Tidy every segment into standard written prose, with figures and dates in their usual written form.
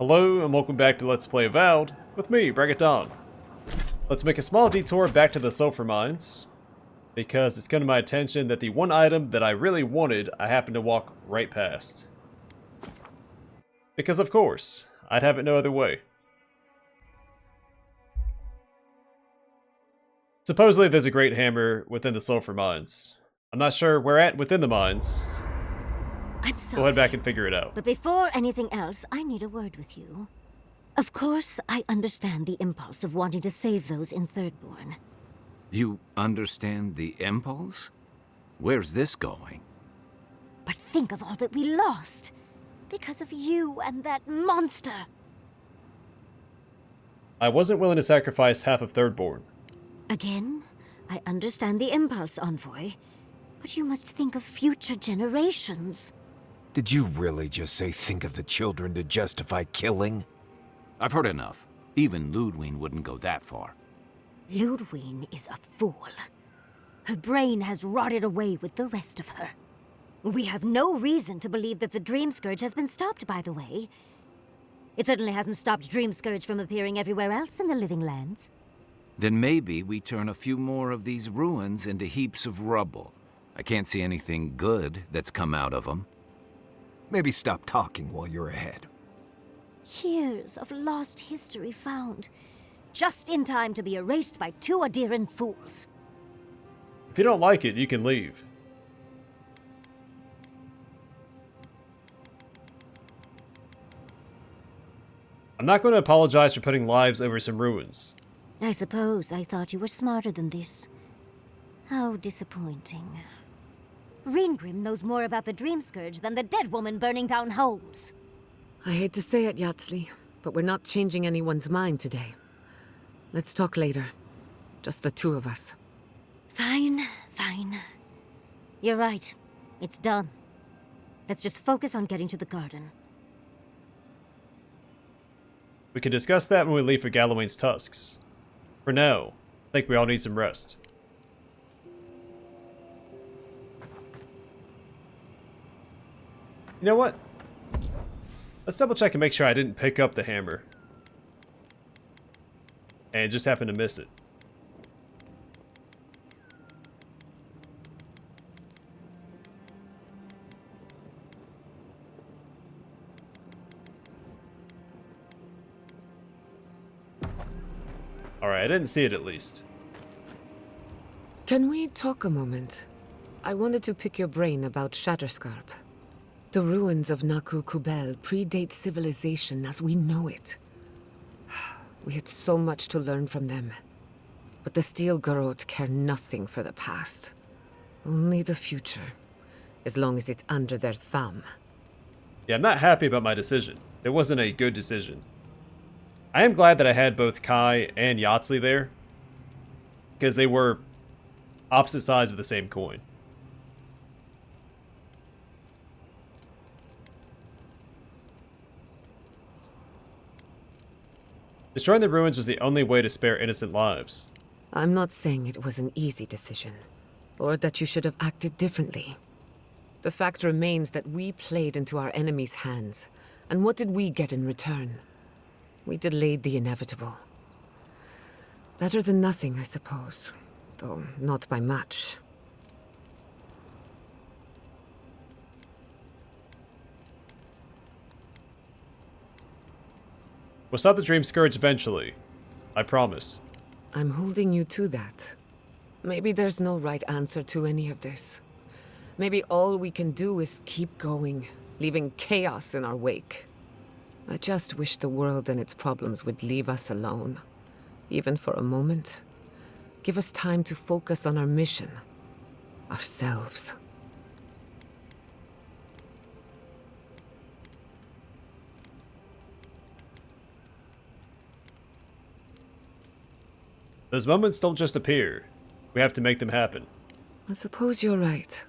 Hello and welcome back to Let's Play Avowed, with me, BringItDon. Let's make a small detour back to the sulfur mines, because it's come to my attention that the one item that I really wanted, I happened to walk right past. Because of course, I'd have it no other way. Supposedly there's a great hammer within the sulfur mines. I'm not sure where at within the mines. I'm sorry. We'll head back and figure it out. But before anything else, I need a word with you. Of course, I understand the impulse of wanting to save those in Thirdborn. You understand the impulse? Where's this going? But think of all that we lost. Because of you and that monster. I wasn't willing to sacrifice half of Thirdborn. Again, I understand the impulse, Envoy. But you must think of future generations. Did you really just say think of the children to justify killing? I've heard enough. Even Ludwig wouldn't go that far. Ludwig is a fool. Her brain has rotted away with the rest of her. We have no reason to believe that the Dream Scourge has been stopped, by the way. It certainly hasn't stopped Dream Scourge from appearing everywhere else in the Living Lands. Then maybe we turn a few more of these ruins into heaps of rubble. I can't see anything good that's come out of them. Maybe stop talking while you're ahead. Years of lost history found, just in time to be erased by two Adiran fools. If you don't like it, you can leave. I'm not going to apologize for putting lives over some ruins. I suppose I thought you were smarter than this. How disappointing. Reengrim knows more about the Dream Scourge than the dead woman burning down homes. I hate to say it, Yatsley, but we're not changing anyone's mind today. Let's talk later. Just the two of us. Fine, fine. You're right. It's done. Let's just focus on getting to the garden. We can discuss that when we leave for Gallowayne's tusks. For now, I think we all need some rest. You know what? Let's double check and make sure I didn't pick up the hammer. And just happened to miss it. Alright, I didn't see it at least. Can we talk a moment? I wanted to pick your brain about Shatterscarp. The ruins of Naku Kubel predate civilization as we know it. We had so much to learn from them. But the Steel Garrote care nothing for the past. Only the future, as long as it's under their thumb. Yeah, I'm not happy about my decision. It wasn't a good decision. I am glad that I had both Kai and Yatsley there, because they were opposite sides of the same coin. Destroying the ruins was the only way to spare innocent lives. I'm not saying it was an easy decision, or that you should have acted differently. The fact remains that we played into our enemy's hands, and what did we get in return? We delayed the inevitable. Better than nothing, I suppose, though not by much. We'll stop the Dream Scourge eventually. I promise. I'm holding you to that. Maybe there's no right answer to any of this. Maybe all we can do is keep going, leaving chaos in our wake. I just wish the world and its problems would leave us alone. Even for a moment. Give us time to focus on our mission. Ourselves. Those moments don't just appear. We have to make them happen. I suppose you're right.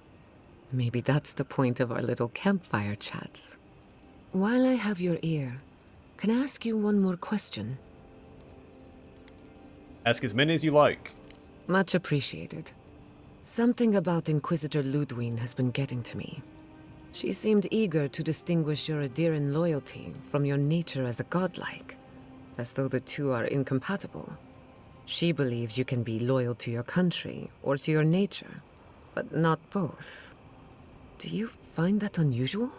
Maybe that's the point of our little campfire chats. While I have your ear, can I ask you one more question? Ask as many as you like. Much appreciated. Something about Inquisitor Ludwig has been getting to me. She seemed eager to distinguish your Adiran loyalty from your nature as a godlike, as though the two are incompatible. She believes you can be loyal to your country or to your nature, but not both. Do you find that unusual?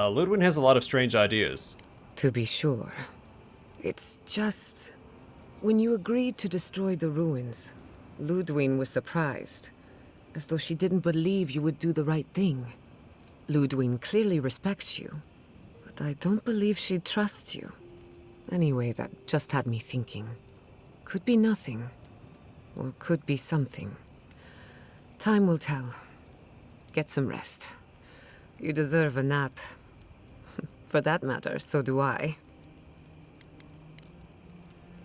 Ludwig has a lot of strange ideas. To be sure. It's just... When you agreed to destroy the ruins, Ludwig was surprised, as though she didn't believe you would do the right thing. Ludwig clearly respects you, but I don't believe she trusts you. Anyway, that just had me thinking. Could be nothing, or could be something. Time will tell. Get some rest. You deserve a nap. For that matter, so do I.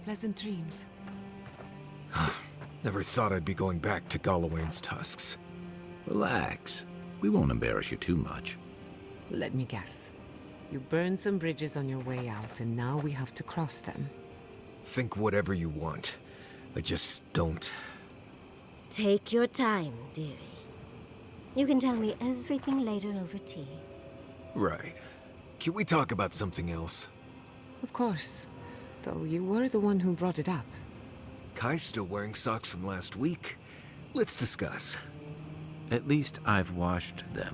Pleasant dreams. Never thought I'd be going back to Galawain's tusks. Relax. We won't embarrass you too much. Let me guess. You burned some bridges on your way out, and now we have to cross them. Think whatever you want. I just don't. Take your time, dearie. You can tell me everything later over tea. Right. Can we talk about something else? Of course. Though you were the one who brought it up. Kai's still wearing socks from last week. Let's discuss. At least I've washed them.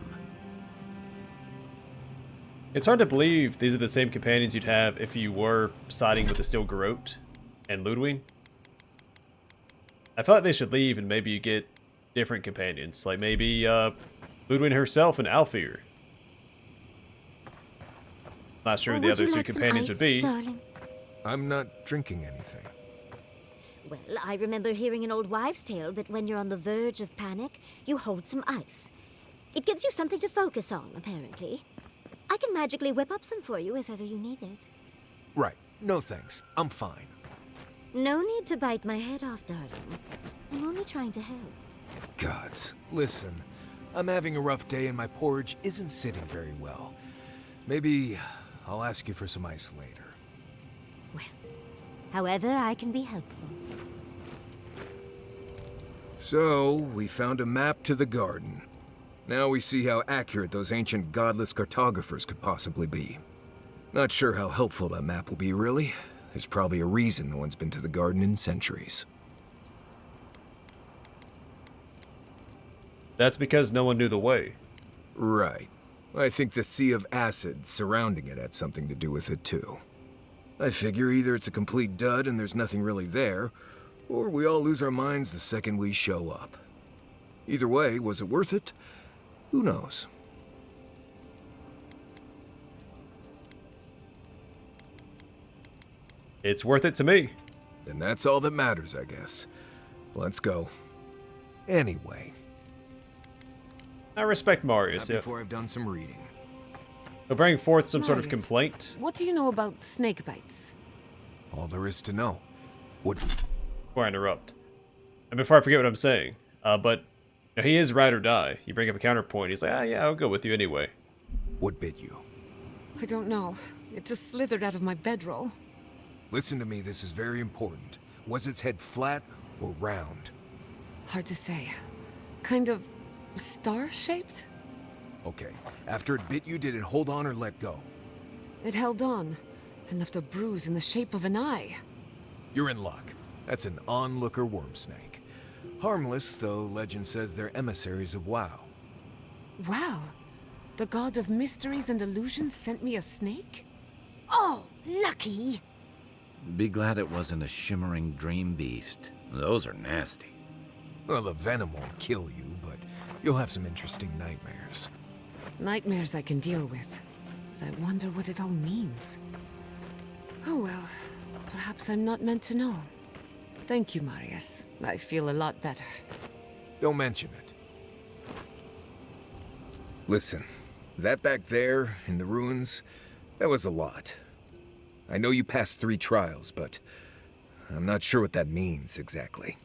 It's hard to believe these are the same companions you'd have if you were siding with the Steel Garrote and Ludwig. I feel like they should leave and maybe you get different companions. Like maybe Ludwig herself and Alfir. Not sure who the other two companions would be. Darling? I'm not drinking anything. Well, I remember hearing an old wives' tale that when you're on the verge of panic, you hold some ice. It gives you something to focus on, apparently. I can magically whip up some for you if ever you need it. Right. No thanks. I'm fine. No need to bite my head off, darling. I'm only trying to help. Gods. Listen, I'm having a rough day and my porridge isn't sitting very well. Maybe I'll ask you for some ice later. Well, however I can be helpful. So, we found a map to the garden. Now we see how accurate those ancient godless cartographers could possibly be. Not sure how helpful that map will be, really. There's probably a reason no one's been to the garden in centuries. That's because no one knew the way. Right. I think the sea of acid surrounding it had something to do with it, too. I figure either it's a complete dud and there's nothing really there, or we all lose our minds the second we show up. Either way, was it worth it? Who knows? It's worth it to me. And that's all that matters, I guess. Let's go. Anyway. I respect Marius. Not before I've done some reading. He'll bring forth some sort of Marius, complaint. What do you know about snake bites? All there is to know. What? Before I interrupt. And before I forget what I'm saying. But you know, he is ride or die. You bring up a counterpoint. He's like, yeah, I'll go with you anyway. What bit you? I don't know. It just slithered out of my bedroll. Listen to me, this is very important. Was its head flat or round? Hard to say. Kind of star-shaped? Okay. After it bit you, did it hold on or let go? It held on, and left a bruise in the shape of an eye. You're in luck. That's an onlooker worm snake. Harmless, though legend says they're emissaries of WoW. Wow. The god of mysteries and illusions sent me a snake? Oh, lucky! Be glad it wasn't a shimmering dream beast. Those are nasty. Well, the venom won't kill you, but you'll have some interesting nightmares. Nightmares I can deal with. But I wonder what it all means. Oh well. Perhaps I'm not meant to know. Thank you, Marius. I feel a lot better. Don't mention it. Listen, that back there, in the ruins, that was a lot. I know you passed 3 trials, but I'm not sure what that means exactly.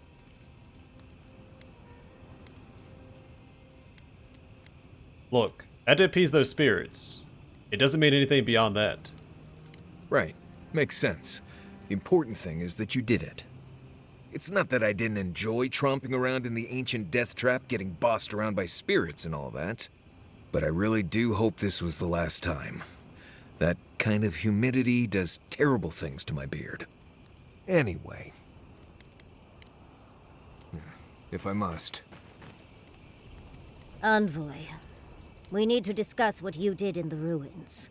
Look, I had to appease those spirits. It doesn't mean anything beyond that. Right. Makes sense. The important thing is that you did it. It's not that I didn't enjoy tromping around in the ancient death trap, getting bossed around by spirits and all that. But I really do hope this was the last time. That kind of humidity does terrible things to my beard. Anyway. If I must. Envoy, we need to discuss what you did in the ruins.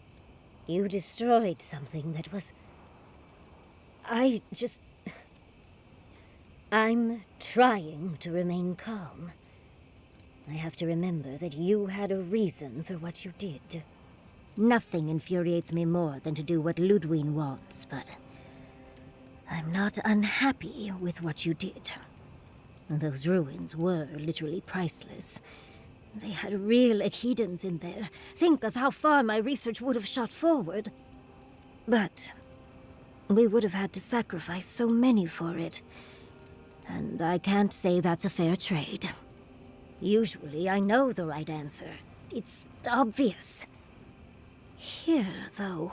You destroyed something that was... I'm trying to remain calm. I have to remember that you had a reason for what you did. Nothing infuriates me more than to do what Ludwig wants, but... I'm not unhappy with what you did. Those ruins were literally priceless. They had real Echidans in there. Think of how far my research would have shot forward. But we would have had to sacrifice so many for it. And I can't say that's a fair trade. Usually I know the right answer. It's obvious. Here, though...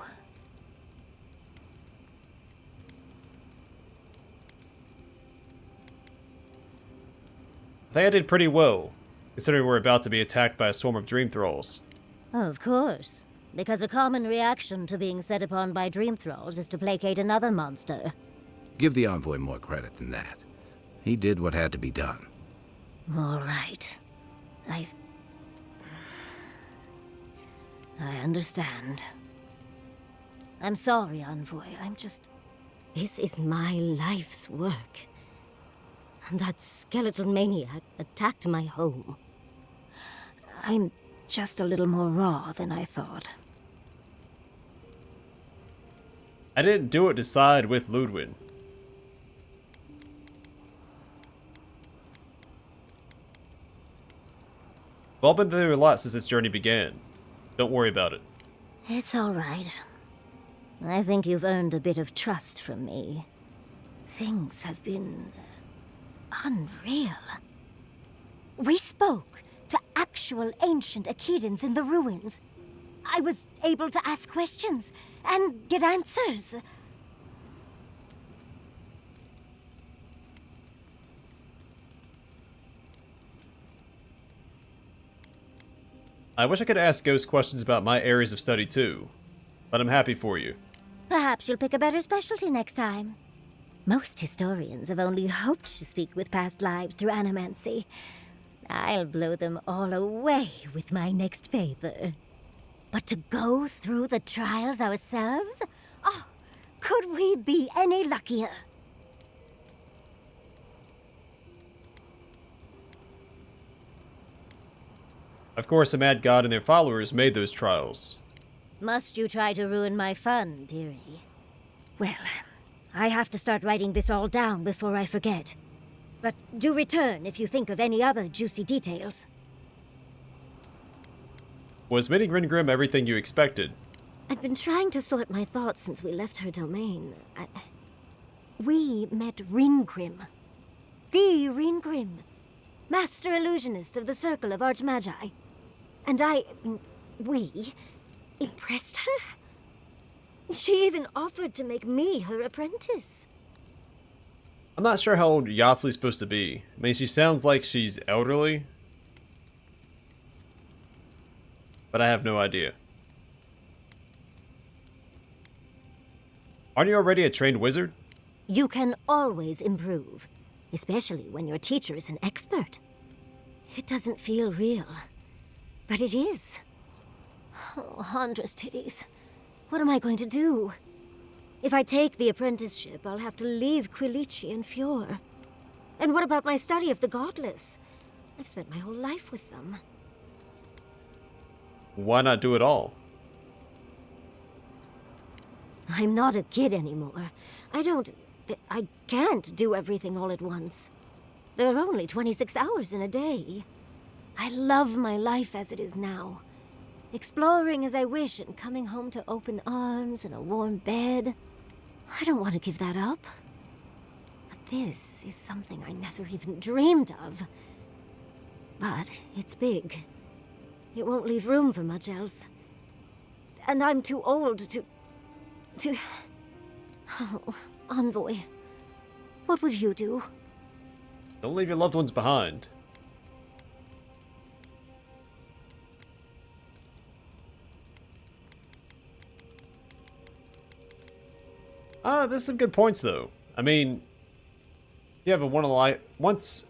I think I did pretty well, considering we're about to be attacked by a swarm of dream thralls. Of course. Because a common reaction to being set upon by dream thralls is to placate another monster. Give the envoy more credit than that. He did what had to be done. All right. I understand. I'm sorry, Envoy. This is my life's work. And that skeletal maniac attacked my home. I'm just a little more raw than I thought. I didn't do it to side with Ludwig. I've all been through a lot since this journey began. Don't worry about it. It's all right. I think you've earned a bit of trust from me. Things have been... unreal. We spoke to actual ancient Echidans in the ruins. I was able to ask questions and get answers. I wish I could ask Ghost questions about my areas of study too, but I'm happy for you. Perhaps you'll pick a better specialty next time. Most historians have only hoped to speak with past lives through animancy. I'll blow them all away with my next paper. But to go through the trials ourselves? Oh, could we be any luckier? Of course, a mad god and their followers made those trials. Must you try to ruin my fun, dearie? Well, I have to start writing this all down before I forget. But do return if you think of any other juicy details. Was meeting Ringrim everything you expected? I've been trying to sort my thoughts since we left her domain. We met Ringrim. The Ringrim. Master illusionist of the Circle of Archmagi. And we impressed her? She even offered to make me her apprentice. I'm not sure how old Yatsley's supposed to be. I mean, she sounds like she's elderly, but I have no idea. Aren't you already a trained wizard? You can always improve, especially when your teacher is an expert. It doesn't feel real, but it is. Oh, Handra's titties. What am I going to do? If I take the apprenticeship, I'll have to leave Quilici and Fjord. And what about my study of the godless? I've spent my whole life with them. Why not do it all? I'm not a kid anymore. I can't do everything all at once. There are only 26 hours in a day. I love my life as it is now. Exploring as I wish and coming home to open arms and a warm bed. I don't want to give that up. But this is something I never even dreamed of. But it's big. It won't leave room for much else. and I'm too old to... Oh, Envoy, what would you do? Don't leave your loved ones behind. There's some good points though. I mean, you have a once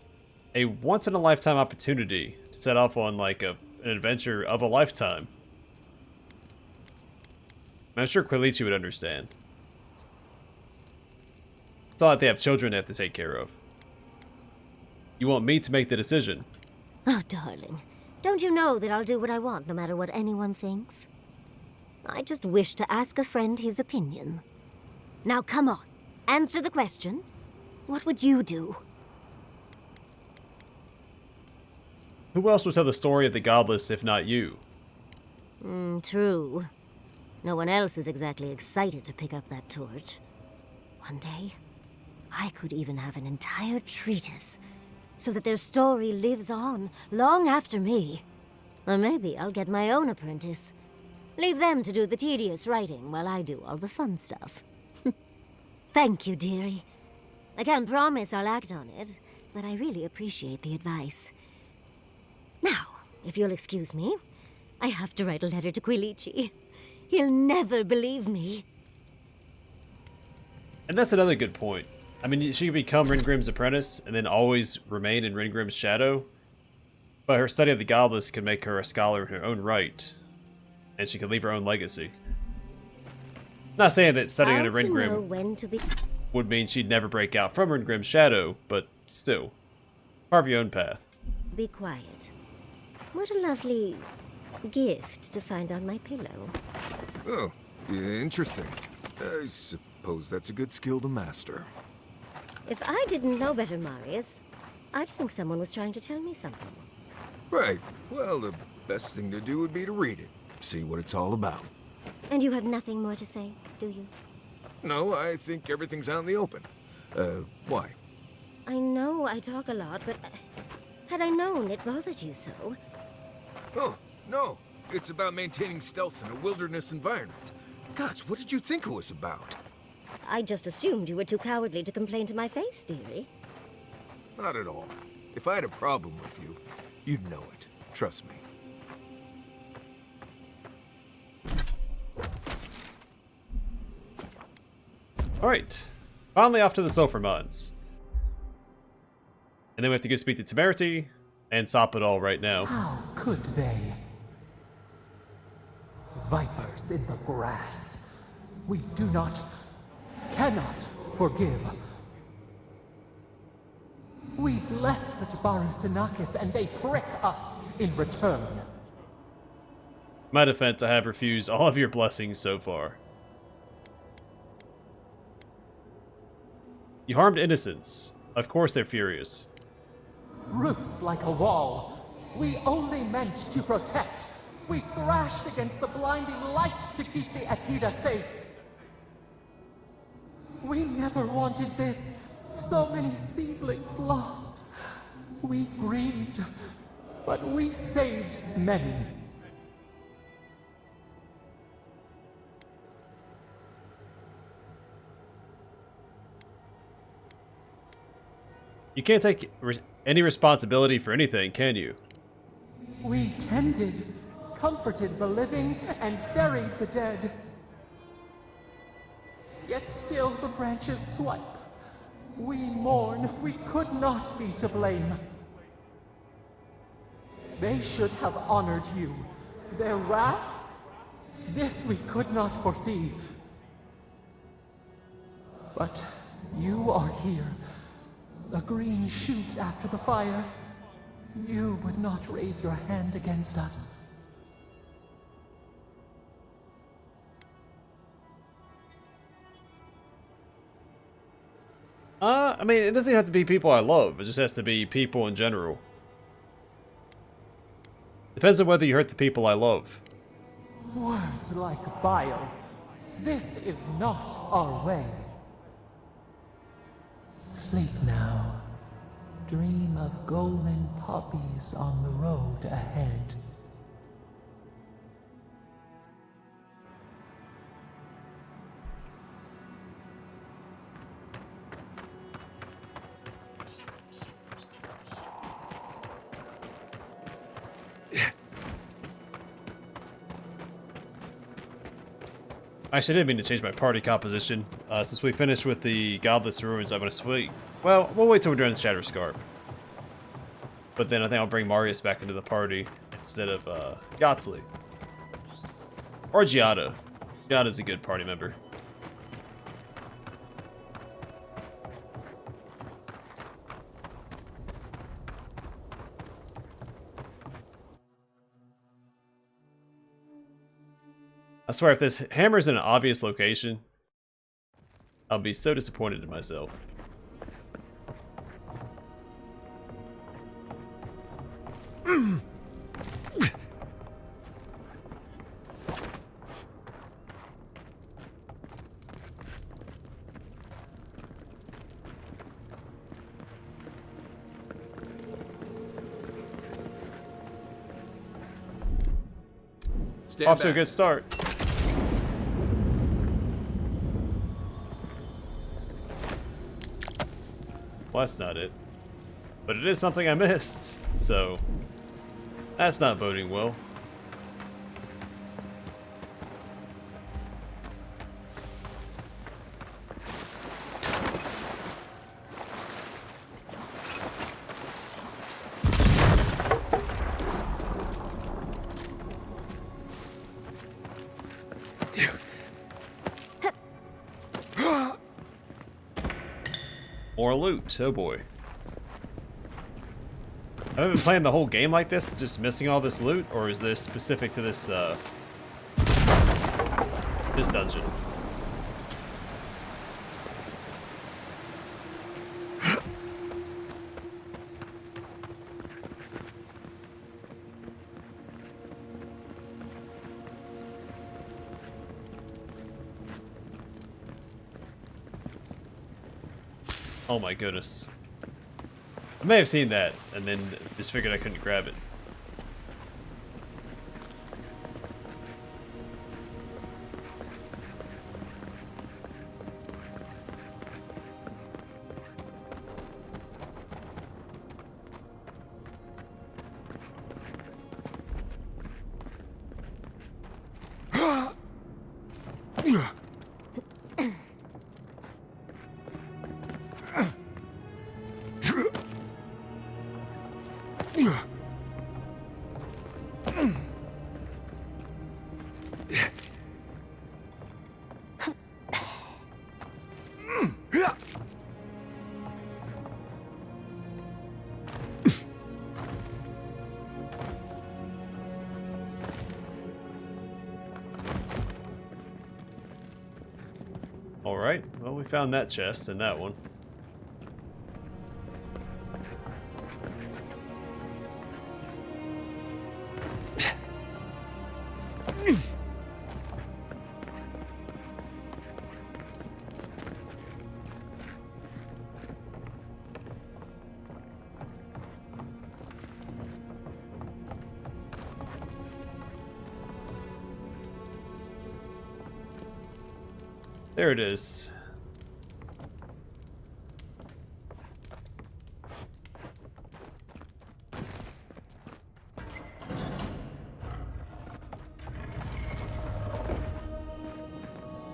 in a lifetime opportunity to set off on like an adventure of a lifetime. I'm sure Quilichi would understand. It's not like they have children they have to take care of. You want me to make the decision? Oh, darling, don't you know that I'll do what I want no matter what anyone thinks? I just wish to ask a friend his opinion. Now come on, answer the question. What would you do? Who else would tell the story of the godless if not you? True. No one else is exactly excited to pick up that torch. One day, I could even have an entire treatise, so that their story lives on long after me. Or maybe I'll get my own apprentice. Leave them to do the tedious writing while I do all the fun stuff. Thank you, dearie. I can't promise I'll act on it, but I really appreciate the advice. Now, if you'll excuse me, I have to write a letter to Quilichi. He'll never believe me. And that's another good point. I mean, she could become Ringrim's apprentice and then always remain in Ringrim's shadow. But her study of the godless could make her a scholar in her own right. And she could leave her own legacy. Not saying that studying under Ringrim would mean she'd never break out from Ringrim's shadow, but still. Carve your own path. Be quiet. What a lovely gift to find on my pillow. Oh, yeah, interesting. I suppose that's a good skill to master. If I didn't know better, Marius, I'd think someone was trying to tell me something. Right. Well, the best thing to do would be to read it. See what it's all about. And you have nothing more to say, do you? No, I think everything's out in the open. Why? I know I talk a lot, but had I known it bothered you so... Oh, no. It's about maintaining stealth in a wilderness environment. Gods, what did you think it was about? I just assumed you were too cowardly to complain to my face, dearie. Not at all. If I had a problem with you, you'd know it. Trust me. Alright. Finally off to the sulfur mines. And then we have to go speak to Temerity and stop it all right now. How could they? Vipers in the grass. We do not, cannot forgive. We blessed the Tabaru Sinakis and they prick us in return. My defense, I have refused all of your blessings so far. You harmed innocents. Of course they're furious. Roots like a wall. We only meant to protect. We thrashed against the blinding light to keep the Akita safe. We never wanted this. So many seedlings lost. We grieved, but we saved many. You can't take any responsibility for anything, can you? We tended, comforted the living, and buried the dead. Yet still the branches swipe. We mourn, we could not be to blame. They should have honored you. Their wrath? This we could not foresee. But you are here. A green shoot after the fire. You would not raise your hand against us. I mean, it doesn't have to be people I love. It just has to be people in general. Depends on whether you hurt the people I love. Words like bile. This is not our way. Sleep now. Dream of golden poppies on the road ahead. Actually, I didn't mean to change my party composition. Since we finished with the Godless Ruins, I'm going to swing. Well, we'll wait till we're doing the Shatterscarp. But then I think I'll bring Marius back into the party instead of Gotsley. Or Giada. Giada's a good party member. I swear, if this hammer's in an obvious location, I'll be so disappointed in myself. Off to a good start. Well, that's not it. But it is something I missed, so that's not boding well. More loot, oh boy. Have I been playing the whole game like this, just missing all this loot, or is this specific to this, this dungeon? Oh my goodness. I may have seen that, and then just figured I couldn't grab it. Alright, well we found that chest and that one. There it is.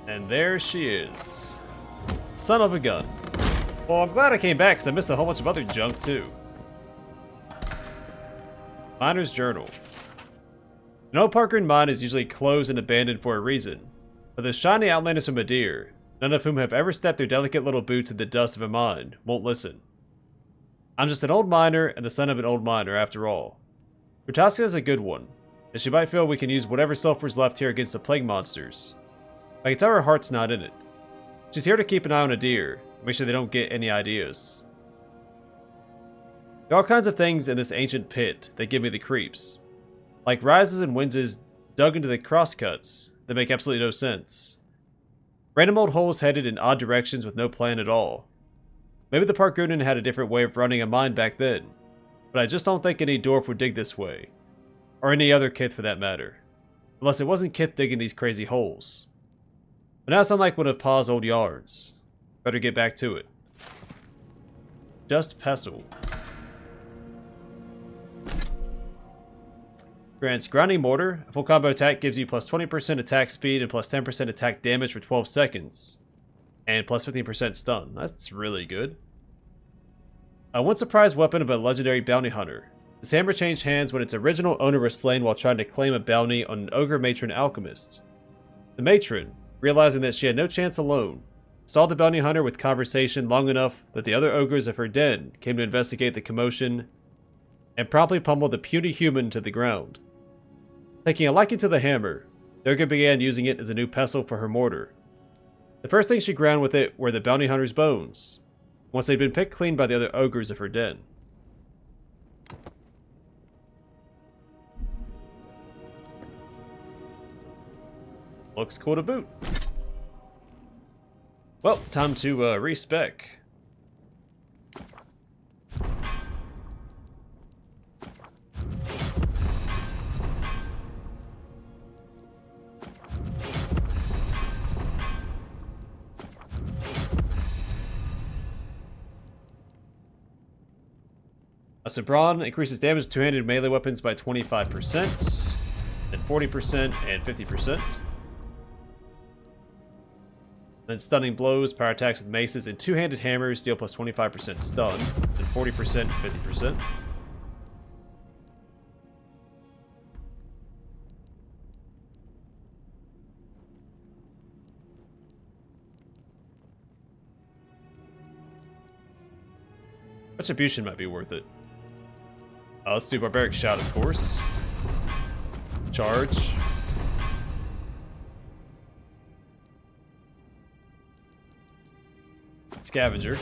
And there she is. Son of a gun. Well, I'm glad I came back because I missed a whole bunch of other junk too. Miner's Journal. An old Parkern mine is usually closed and abandoned for a reason. But the shiny outlanders from Adir, none of whom have ever stepped their delicate little boots in the dust of a mine, won't listen. I'm just an old miner and the son of an old miner after all. Rutaska is a good one, and she might feel we can use whatever sulfur's left here against the plague monsters. I can tell her heart's not in it. She's here to keep an eye on Adir, and make sure they don't get any ideas. There are all kinds of things in this ancient pit that give me the creeps. Like rises and winzes dug into the crosscuts that make absolutely no sense. Random old holes headed in odd directions with no plan at all. Maybe the Parkunen had a different way of running a mine back then, but I just don't think any dwarf would dig this way. Or any other kith for that matter. Unless it wasn't kith digging these crazy holes. But now it's unlike one of Pa's old yarns. Better get back to it. Just pestle. Grants Grounding Mortar. A full combo attack gives you plus 20% attack speed and plus 10% attack damage for 12 seconds. And plus 15% stun. That's really good. One surprise weapon of a legendary bounty hunter. This hammer changed hands when its original owner was slain while trying to claim a bounty on an ogre matron alchemist. The matron, realizing that she had no chance alone, stalled the bounty hunter with conversation long enough that the other ogres of her den came to investigate the commotion and promptly pummeled the puny human to the ground. Taking a liking to the hammer, the ogre began using it as a new pestle for her mortar. The first thing she ground with it were the bounty hunter's bones, once they'd been picked clean by the other ogres of her den. Looks cool to boot. Well, time to respec. A Sabron increases damage to two-handed melee weapons by 25%, then 40%, and 50%. Then stunning blows, power attacks with maces, and two-handed hammers deal plus 25% stun, then 40% and 50%. Retribution might be worth it. Let's do Barbaric Shout, of course. Charge. Scavenger.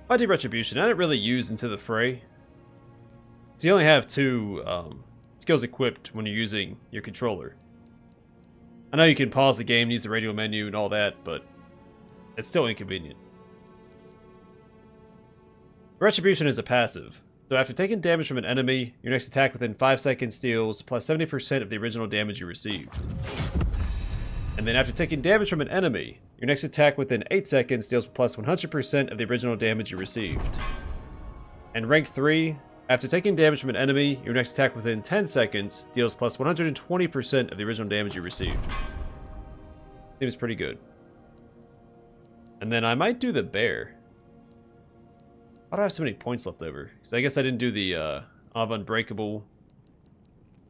I did Retribution. I didn't really use Into the Fray. So you only have two skills equipped when you're using your controller. I know you can pause the game, use the radio menu and all that, but it's still inconvenient. Retribution is a passive. So after taking damage from an enemy, your next attack within 5 seconds deals plus 70% of the original damage you received. And then after taking damage from an enemy, your next attack within 8 seconds deals plus 100% of the original damage you received. And rank 3, after taking damage from an enemy, your next attack within 10 seconds deals plus 120% of the original damage you received. Seems pretty good. And then I might do the bear. Why do I have so many points left over? Because I guess I didn't do the of Unbreakable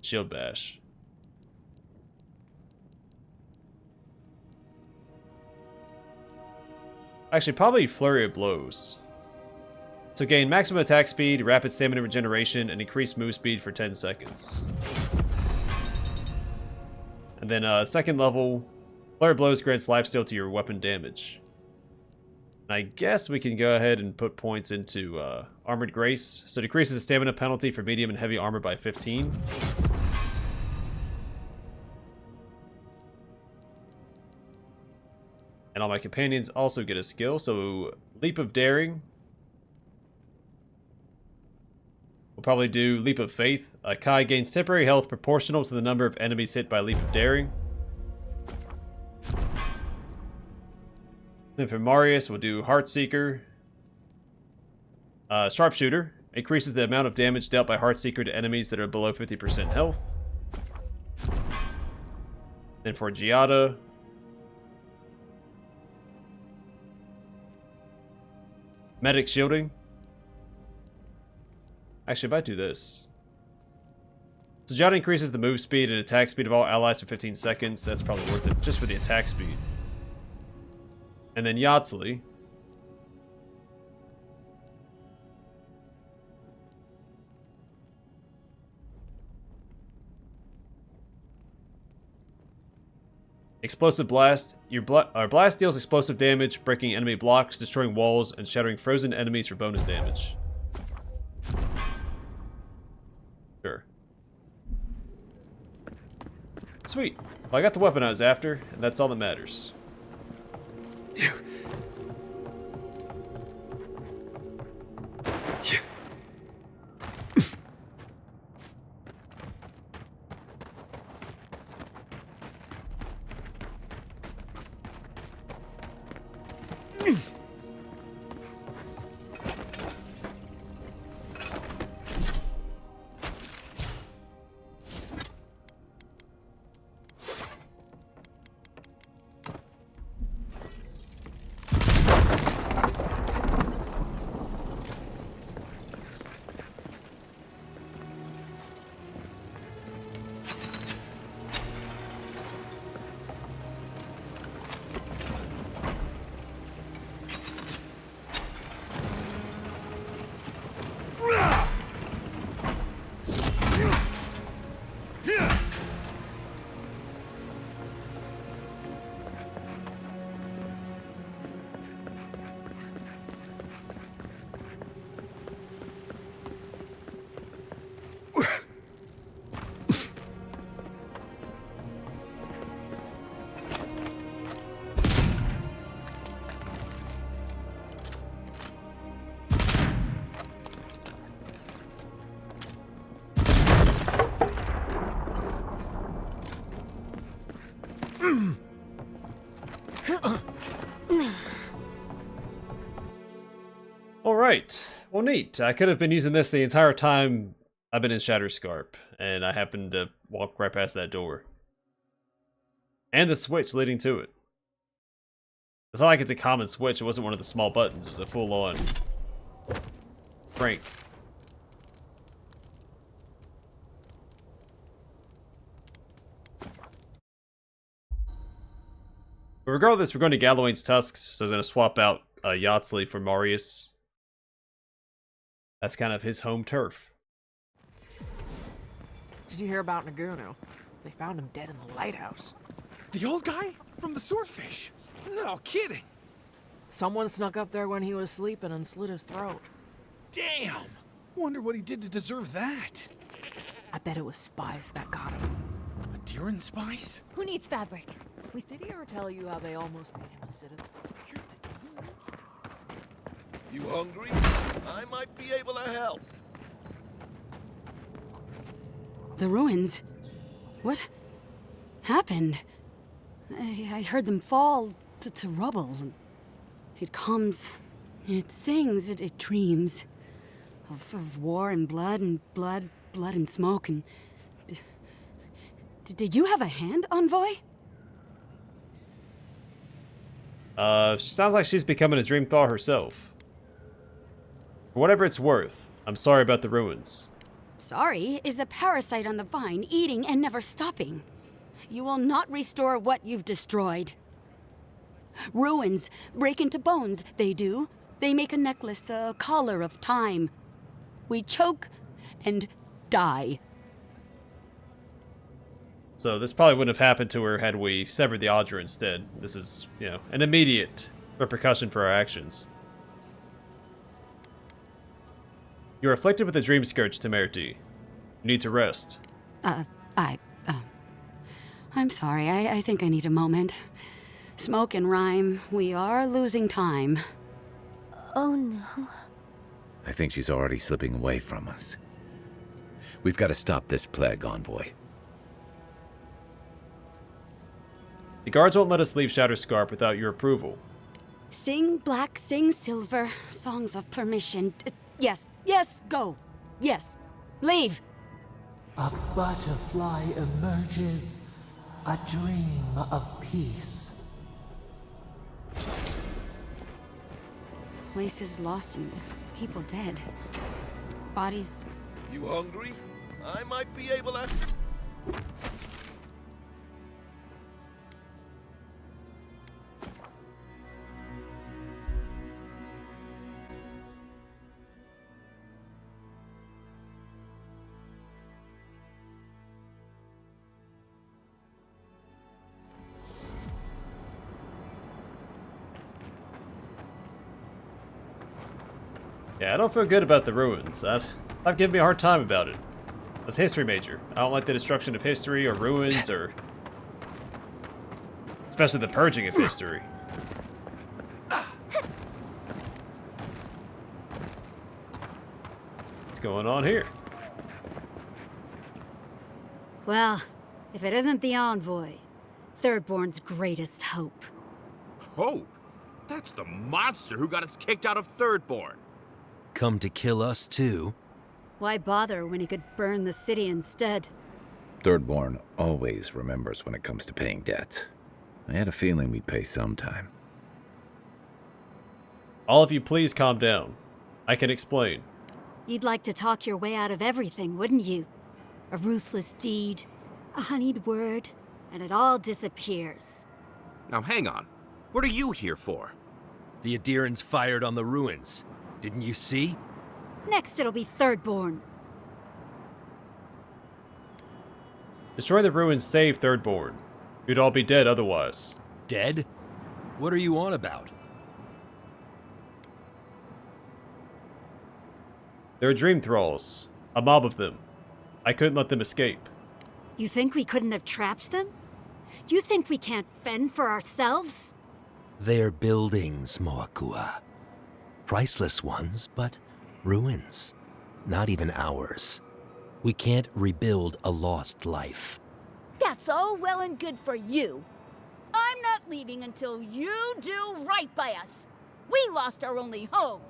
Shield Bash. Actually, probably Flurry of Blows. So gain maximum attack speed, rapid stamina regeneration, and increased move speed for 10 seconds. And then second level, Flurry of Blows grants lifesteal to your weapon damage. And I guess we can go ahead and put points into Armored Grace. So it decreases the stamina penalty for medium and heavy armor by 15. And all my companions also get a skill, so Leap of Daring. We'll probably do Leap of Faith. Kai gains temporary health proportional to the number of enemies hit by Leap of Daring. Then for Marius, we'll do Heartseeker. Sharpshooter. Increases the amount of damage dealt by Heartseeker to enemies that are below 50% health. Then for Giada, Medic Shielding. Actually, if I do this. So Giada increases the move speed and attack speed of all allies for 15 seconds. That's probably worth it, just for the attack speed. And then Yahtzee. Explosive Blast. Your blast deals explosive damage, breaking enemy blocks, destroying walls, and shattering frozen enemies for bonus damage. Sure. Sweet. Well, I got the weapon I was after, and that's all that matters. Alright, well neat. I could have been using this the entire time I've been in Shatterscarp, and I happened to walk right past that door. And the switch leading to it. It's not like it's a common switch, it wasn't one of the small buttons, it was a full-on crank. But regardless, we're going to Gallowayne's Tusks, so I was going to swap out Yahtzee for Marius. That's kind of his home turf. Did you hear about Nagunu? They found him dead in the lighthouse. The old guy? From the swordfish? No kidding. Someone snuck up there when he was sleeping and slit his throat. Damn! Wonder what he did to deserve that. I bet it was spies that got him. A deer and spice? Who needs fabric? Did he ever tell you how they almost made him a citizen? You hungry? I might be able to help. The ruins. What happened? I heard them fall to rubble. It comes, it sings, it dreams of war and blood and smoke. And did you have a hand, Envoy? She sounds like she's becoming a dream thaw herself. For whatever it's worth, I'm sorry about the ruins. Sorry is a parasite on the vine, eating and never stopping. You will not restore what you've destroyed. Ruins break into bones, they do. They make a necklace, a collar of time. We choke and die. So this probably wouldn't have happened to her had we severed the Audra instead. This is, you know, an immediate repercussion for our actions. You're afflicted with a dream scourge, Temerity. You need to rest. I'm sorry, I think I need a moment. Smoke and rhyme, we are losing time. Oh no. I think she's already slipping away from us. We've got to stop this plague, Envoy. The guards won't let us leave Shatterscarp without your approval. Sing black, sing silver, songs of permission. Yes, go. Yes, leave. A butterfly emerges, a dream of peace. Places lost and people dead. Bodies. You hungry? I might be able to... Yeah, I don't feel good about the ruins. Stop giving me a hard time about it. As a history major, I don't like the destruction of history or ruins or... especially the purging of history. going on here? Well, if it isn't the Envoy, Thirdborn's greatest hope. Hope? That's the monster who got us kicked out of Thirdborn. Come to kill us too? Why bother when he could burn the city instead? Thirdborn always remembers when it comes to paying debts. I had a feeling we'd pay sometime. All of you please calm down. I can explain. You'd like to talk your way out of everything, wouldn't you? A ruthless deed, a honeyed word, and it all disappears. Now hang on. What are you here for? The Adirans fired on the ruins. Didn't you see? Next it'll be Thirdborn. Destroy the ruins, save Thirdborn. You'd all be dead otherwise. Dead? What are you on about? There are dream thralls. A mob of them. I couldn't let them escape. You think we couldn't have trapped them? You think we can't fend for ourselves? They're buildings, Moakua. Priceless ones, but ruins. Not even ours. We can't rebuild a lost life. That's all well and good for you. I'm not leaving until you do right by us. We lost our only home.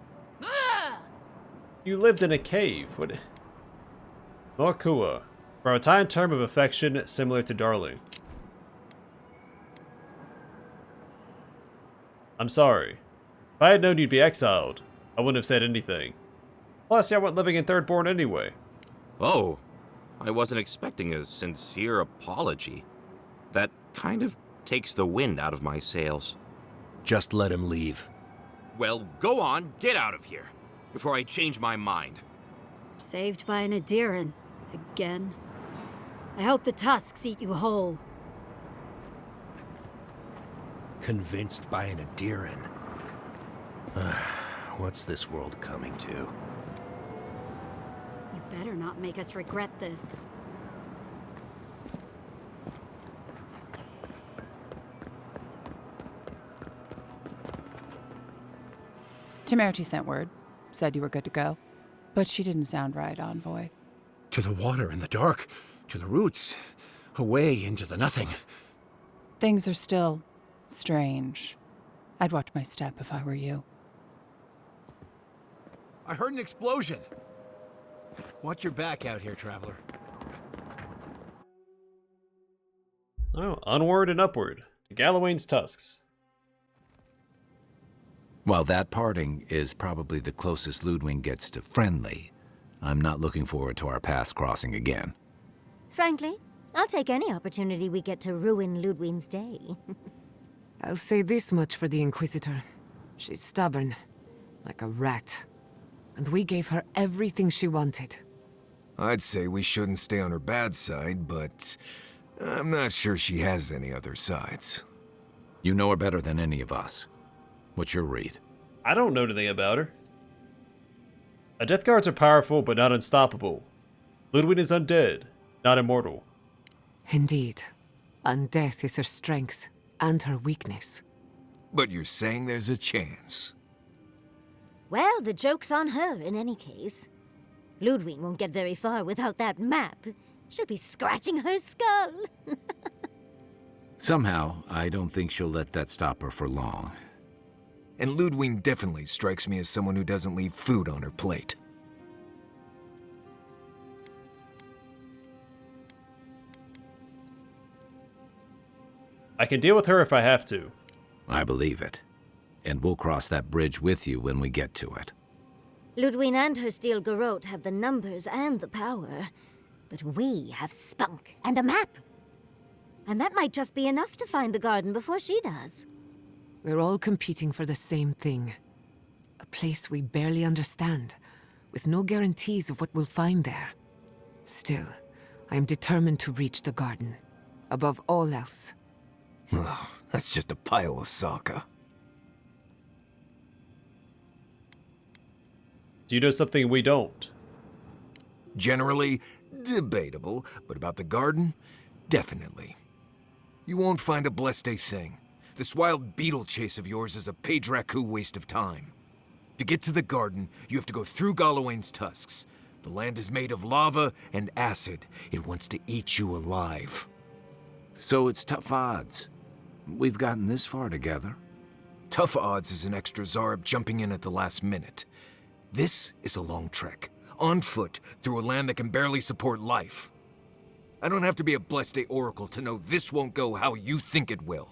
Ugh! You lived in a cave. What? Moakua. For a time term of affection similar to darling. I'm sorry. If I had known you'd be exiled, I wouldn't have said anything. Plus, I wasn't living in Thirdborn anyway. Oh, I wasn't expecting a sincere apology. That kind of takes the wind out of my sails. Just let him leave. Well, go on, get out of here, before I change my mind. Saved by an Adiran. Again. I hope the tusks eat you whole. Convinced by an Adiran. What's this world coming to? You better not make us regret this. Temerity sent word. Said you were good to go. But she didn't sound right, Envoy. To the water and the dark, to the roots, away into the nothing. Things are still strange. I'd watch my step if I were you. I heard an explosion. Watch your back out here, traveler. Oh, onward and upward to Galawain's tusks. While that parting is probably the closest Ludwig gets to friendly, I'm not looking forward to our paths crossing again. Frankly, I'll take any opportunity we get to ruin Ludwig's day. I'll say this much for the Inquisitor. She's stubborn, like a rat. And we gave her everything she wanted. I'd say we shouldn't stay on her bad side, but I'm not sure she has any other sides. You know her better than any of us. What's your read? I don't know anything about her. Death guards are powerful, but not unstoppable. Ludwig is undead, not immortal. Indeed. And death is her strength and her weakness. But you're saying there's a chance? Well, the joke's on her in any case. Ludwig won't get very far without that map. She'll be scratching her skull. Somehow, I don't think she'll let that stop her for long. And Ludwig definitely strikes me as someone who doesn't leave food on her plate. I can deal with her if I have to. I believe it. And we'll cross that bridge with you when we get to it. Ludwig and her steel garrote have the numbers and the power. But we have spunk and a map. And that might just be enough to find the garden before she does. We're all competing for the same thing. A place we barely understand, with no guarantees of what we'll find there. Still, I am determined to reach the garden, above all else. Ugh, that's just a pile of Sokka. Do you know something we don't? Generally, debatable, but about the garden, definitely. You won't find a blessed a thing. This wild beetle chase of yours is a Page-Raku waste of time. To get to the garden, you have to go through Galawain's tusks, The land is made of lava and acid. It wants to eat you alive. So it's tough odds. We've gotten this far together. Tough odds is an extra Zarb jumping in at the last minute. This is a long trek, on foot, through a land that can barely support life. I don't have to be a Blessed Oracle to know this won't go how you think it will.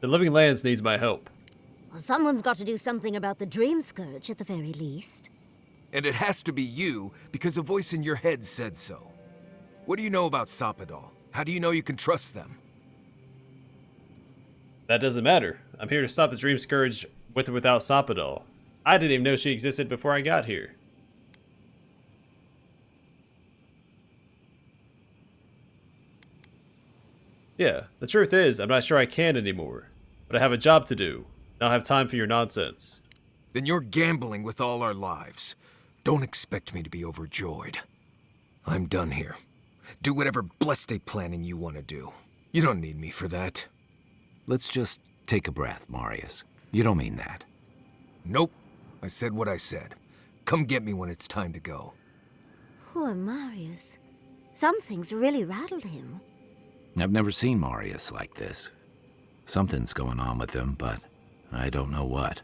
The Living Lands needs my help. Well, someone's got to do something about the Dream Scourge at the very least. And it has to be you, because a voice in your head said so. What do you know about Soppadal? How do you know you can trust them? That doesn't matter. I'm here to stop the Dream Scourge with or without Soppadal. I didn't even know she existed before I got here. Yeah, the truth is, I'm not sure I can anymore. But I have a job to do. I don't have time for your nonsense. Then you're gambling with all our lives. Don't expect me to be overjoyed. I'm done here. Do whatever Blessed planning you want to do. You don't need me for that. Let's just take a breath, Marius. You don't mean that. Nope. I said what I said. Come get me when it's time to go. Poor Marius. Something's really rattled him. I've never seen Marius like this. Something's going on with him, but I don't know what.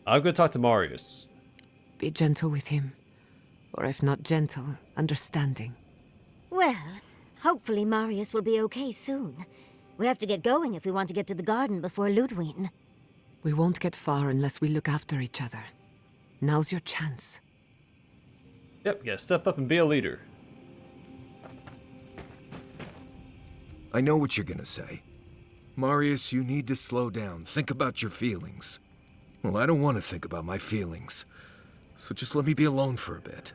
I'll go talk to Marius. Be gentle with him. Or if not gentle, understanding. Well, hopefully Marius will be okay soon. We have to get going if we want to get to the garden before Ludwig. We won't get far unless we look after each other. Now's your chance. Yep, gotta step up and be a leader. I know what you're gonna say. Marius, you need to slow down. Think about your feelings. Well, I don't want to think about my feelings. So just let me be alone for a bit.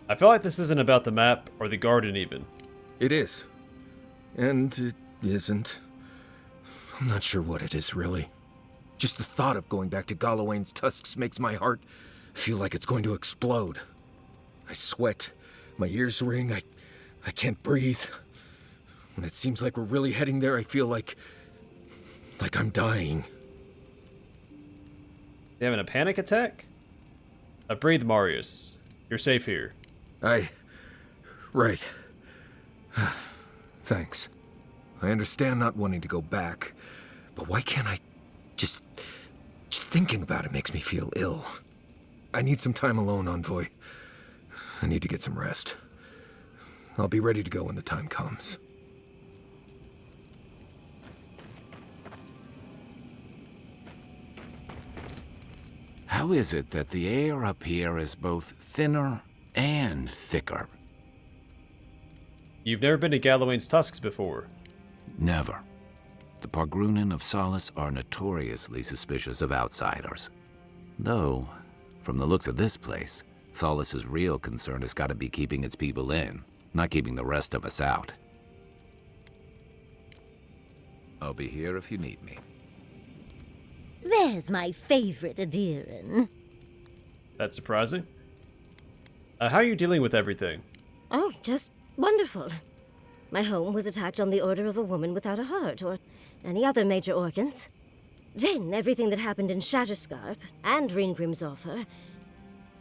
I feel like this isn't about the map or the garden even. It is. And it isn't. I'm not sure what it is, really. Just the thought of going back to Galawain's tusks makes my heart feel like it's going to explode. I sweat. My ears ring. I can't breathe. When it seems like we're really heading there, I feel like I'm dying. You having a panic attack? Breathe, Marius. You're safe here. Right. Thanks. I understand not wanting to go back, but why can't I just thinking about it makes me feel ill. I need some time alone, Envoy. I need to get some rest. I'll be ready to go when the time comes. How is it that the air up here is both thinner and thicker? You've never been to Galawain's tusks before. Never. The Pargrunen of Solace are notoriously suspicious of outsiders. Though, from the looks of this place, Solace's real concern has got to be keeping its people in, not keeping the rest of us out. I'll be here if you need me. There's my favorite Adiran. That's surprising. How are you dealing with everything? Oh, just wonderful. My home was attacked on the order of a woman without a heart, or any other major organs. Then everything that happened in Shatterscarp and Ringrim's offer.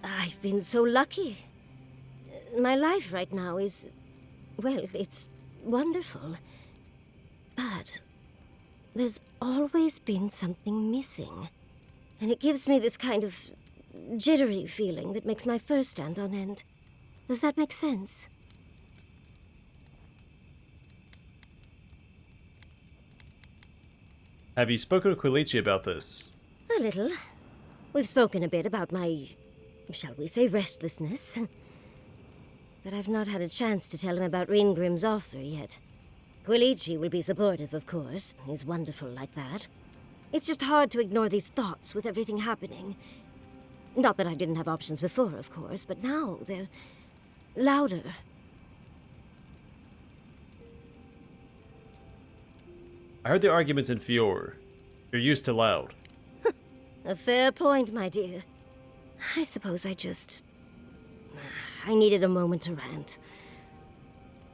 I've been so lucky. My life right now is, well, it's wonderful. But there's always been something missing. And it gives me this kind of jittery feeling that makes my fur stand on end. Does that make sense? Have you spoken to Quilici about this? A little. We've spoken a bit about my, shall we say, restlessness. But I've not had a chance to tell him about Ringrim's offer yet. Quilici will be supportive, of course. He's wonderful like that. It's just hard to ignore these thoughts with everything happening. Not that I didn't have options before, of course, but now they're louder. I heard the arguments in Fior. You're used to loud. A fair point, my dear. I suppose I needed a moment to rant.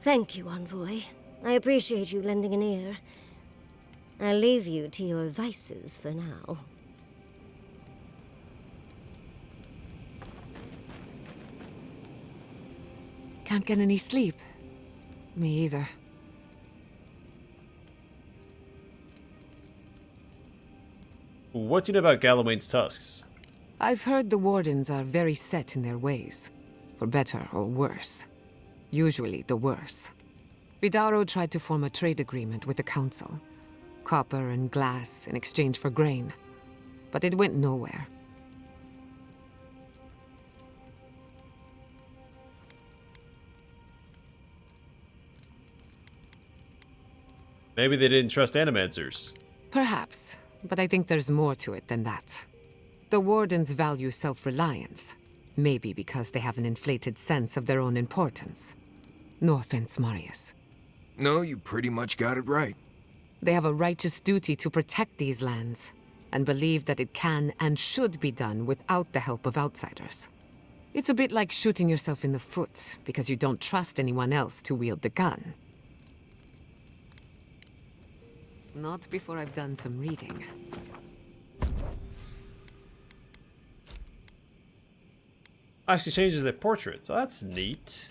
Thank you, Envoy. I appreciate you lending an ear. I'll leave you to your vices for now. Can't get any sleep. Me either. What do you know about Galawain's tusks? I've heard the Wardens are very set in their ways. For better or worse. Usually the worse. Vidaro tried to form a trade agreement with the Council. Copper and glass in exchange for grain. But it went nowhere. Maybe they didn't trust animancers. Perhaps, but I think there's more to it than that. The Wardens value self-reliance. Maybe because they have an inflated sense of their own importance. No offense, Marius. No, you pretty much got it right. They have a righteous duty to protect these lands, and believe that it can and should be done without the help of outsiders. It's a bit like shooting yourself in the foot because you don't trust anyone else to wield the gun. Not before I've done some reading. Actually changes their portraits. Oh, that's neat.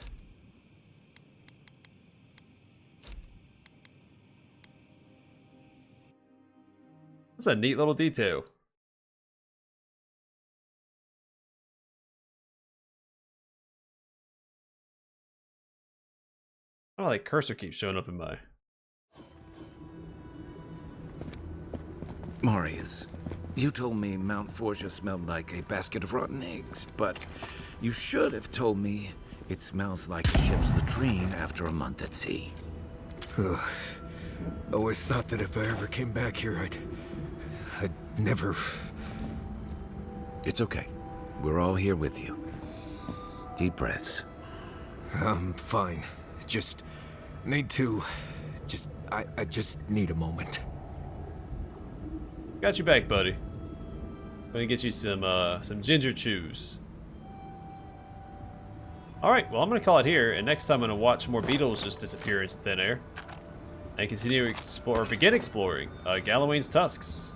That's a neat little detail. Oh, like cursor keeps showing up in my... Marius, you told me Mount Forgia smelled like a basket of rotten eggs, but you should have told me it smells like a ship's latrine after a month at sea. Always thought that if I ever came back here, I'd never... It's okay. We're all here with you. Deep breaths. I'm fine. Just need to... I just need a moment. Got you back, buddy. Gonna get you some ginger chews. Alright, well I'm gonna call it here, and next time I'm gonna watch more beetles just disappear into thin air. And continue to explore, begin exploring Galawain's tusks.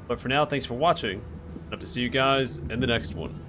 But for now, thanks for watching. I hope to see you guys in the next one.